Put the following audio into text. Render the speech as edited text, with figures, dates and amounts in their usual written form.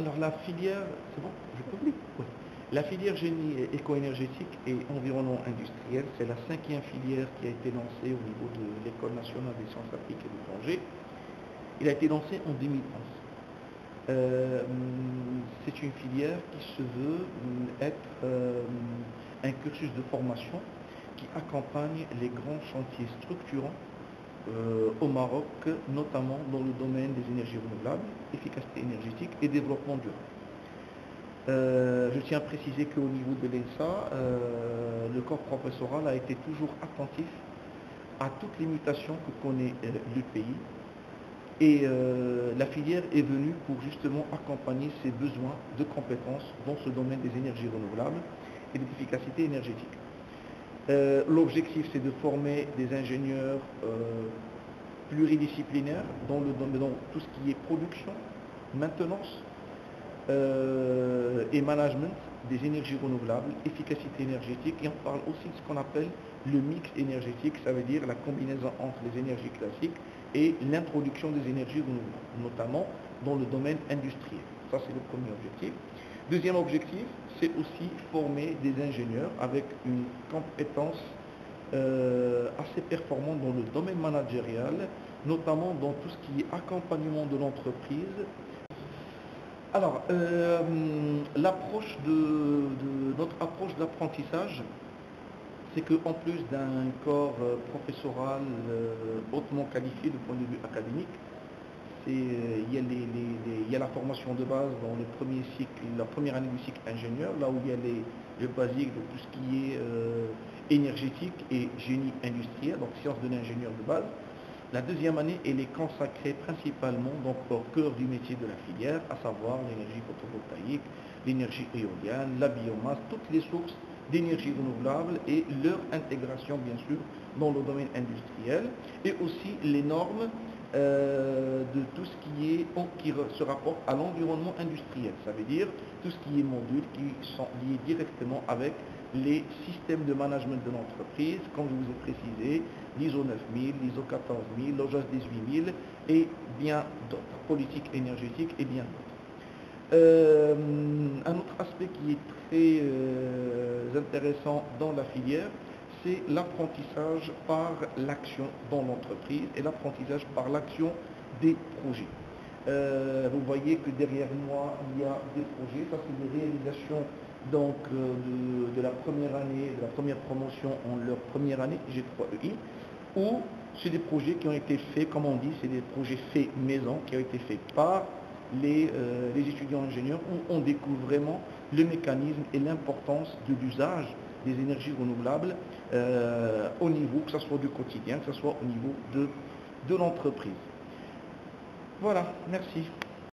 Alors la filière, c'est bon, je peux? Oui. Oui. La filière génie éco-énergétique et environnement industriel, c'est la cinquième filière qui a été lancée au niveau de l'École nationale des sciences appliquées de Tanger. Il a été lancé en 2011. C'est une filière qui se veut être un cursus de formation qui accompagne les grands chantiers structurants au Maroc, notamment dans le domaine des énergies renouvelables, efficacité énergétique et développement durable. Je tiens à préciser qu'au niveau de l'ENSA, le corps professoral a été toujours attentif à toutes les mutations que connaît le pays. Et la filière est venue pour justement accompagner ses besoins de compétences dans ce domaine des énergies renouvelables et de l'efficacité énergétique. L'objectif, c'est de former des ingénieurs pluridisciplinaires dans tout ce qui est production, maintenance et management des énergies renouvelables, efficacité énergétique, et on parle aussi de ce qu'on appelle le mix énergétique, ça veut dire la combinaison entre les énergies classiques et l'introduction des énergies renouvelables, notamment dans le domaine industriel. Ça, c'est le premier objectif. Deuxième objectif, c'est aussi former des ingénieurs avec une compétence assez performante dans le domaine managérial, notamment dans tout ce qui est accompagnement de l'entreprise. Alors, notre approche d'apprentissage, c'est qu'en plus d'un corps professoral hautement qualifié du point de vue académique, il y a la formation de base dans le premier cycle, la première année du cycle ingénieur, là où il y a le basique de tout ce qui est énergétique et génie industriel, donc sciences de l'ingénieur de base. La deuxième année, elle est consacrée principalement donc, au cœur du métier de la filière, à savoir l'énergie photovoltaïque, l'énergie éolienne, la biomasse, toutes les sources d'énergie renouvelable et leur intégration, bien sûr, dans le domaine industriel, et aussi les normes de tout ce qui se rapporte à l'environnement industriel. Ça veut dire tout ce qui est modules qui sont liés directement avec les systèmes de management de l'entreprise, comme je vous ai précisé, l'ISO 9000, l'ISO 14000, l'OJAS 18000 et bien d'autres, politique énergétique et bien d'autres. Un autre aspect qui est très intéressant dans la filière, c'est l'apprentissage par l'action dans l'entreprise et l'apprentissage par l'action des projets. Vous voyez que derrière moi, il y a des projets, ça c'est des réalisations donc, de la première année, de la première promotion en leur première année, G3EI, où c'est des projets qui ont été faits, comme on dit, c'est des projets faits maison, qui ont été faits par les étudiants ingénieurs, où on découvre vraiment le mécanisme et l'importance de l'usage des énergies renouvelables au niveau, que ce soit du quotidien, que ce soit au niveau de l'entreprise. Voilà, merci.